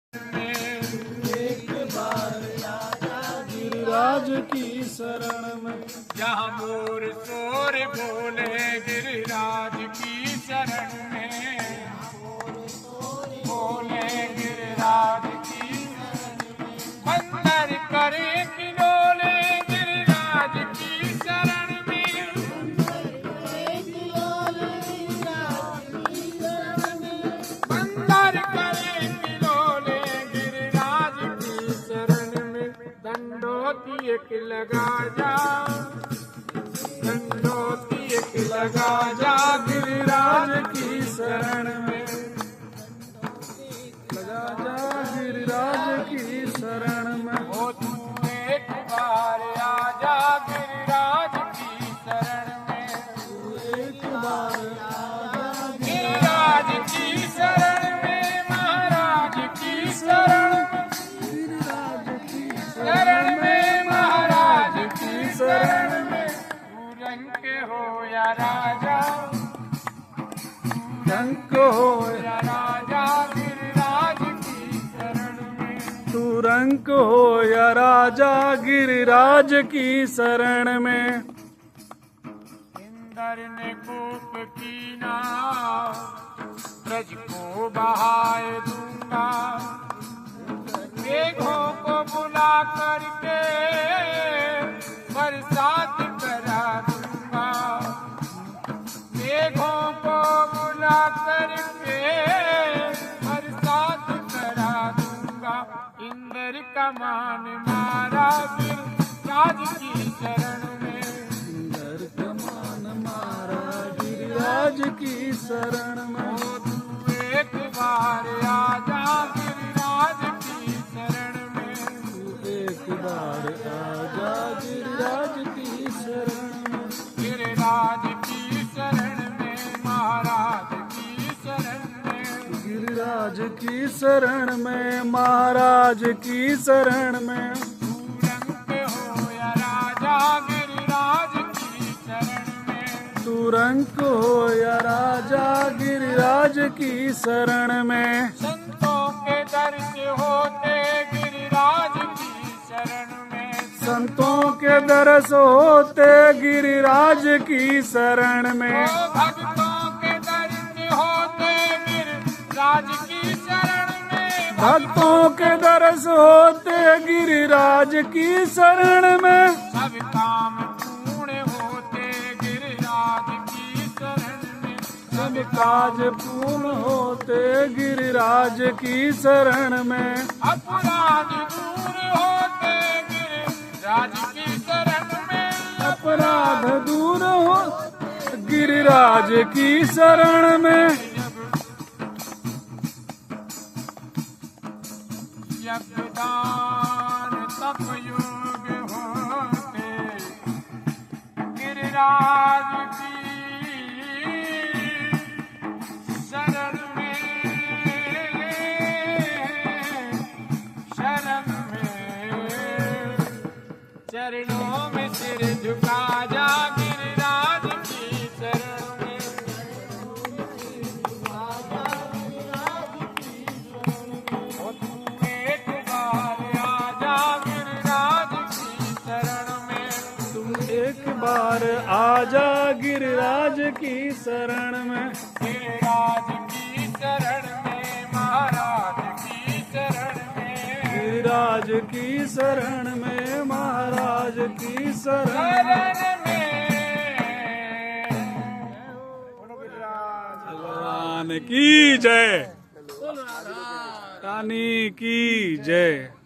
एक बार आजा गिरिराज की शरण में। जहाँ मोर शोर बोले गिरिराज की शरण में, बोले गिरिराज की मंदिर करे किलोले गिरिराज की शरण में, मंदिर करे किलोले गिरिराज की शरण में। दंडोती एक लगा जा, दंडोती एक लगा जा गिरिराज की शरण में, लगा जा गिरिराज की शरण में। ओ तू एक बार आजा गिरिराज की शरण में, एक बार आजा गिरिराज की शरण में, महाराज की शरण में, गिरिराज की शरण में, महाराज की शरण में। तू रंग हो या राजा, रंग हो या राजा गिरिराज की शरण में, तू रंग हो या राजा गिरिराज की शरण में। इंद्र ने कूप कीना ब्रज को बहाए दूंगा, मेघों को बुला करके बरसात करा दूंगा, मेघों को बुला करके बरसात करा दूंगा। इंद्र का मान मारा गिरिराज की शरण में, इंद्र का मान मारा गिरिराज की शरण में। ओ तू एक बार आजा गिरिराज की शरण में, तू एक बार आजा गिरिराज की शरण में। गिरिराज की शरण में, महाराज की शरण में, गिरिराज की शरण में, महाराज की शरण में। तू रंग हो या राजा गिरिराज की शरण में, तू रंग हो या राजा गिरिराज की शरण में। संतों के दर्श होते गिरिराज की शरण में, संतों के दरस होते गिरिराज की शरण में। ओ भक्तों के दर्श होते गिरिराज की शरण में, भक्तों के दरस होते गिरिराज की शरण में। सब काम पूर्ण होते गिरिराज की शरण में, सब काज पूर्ण होते गिरिराज की शरण में। अपराध दूर होते गिरिराज की शरण में, अपराध दूर हो गिरिराज की शरण में। यज्ञदान तप योग होते गिरिराज की शरण में, शरण में। चरणों में सिर झुका जा गिरिराज की शरण में, ओ तू एक बार आजा गिरिराज की शरण में, तुम एक बार आजा गिरिराज की शरण में। गिरिराज की शरण में, महाराज की शरण में, गिरिराज की शरण में, महाराज की शरण में। शरण में। बोलो गिरिराज भगवान की जय, रानी की जय।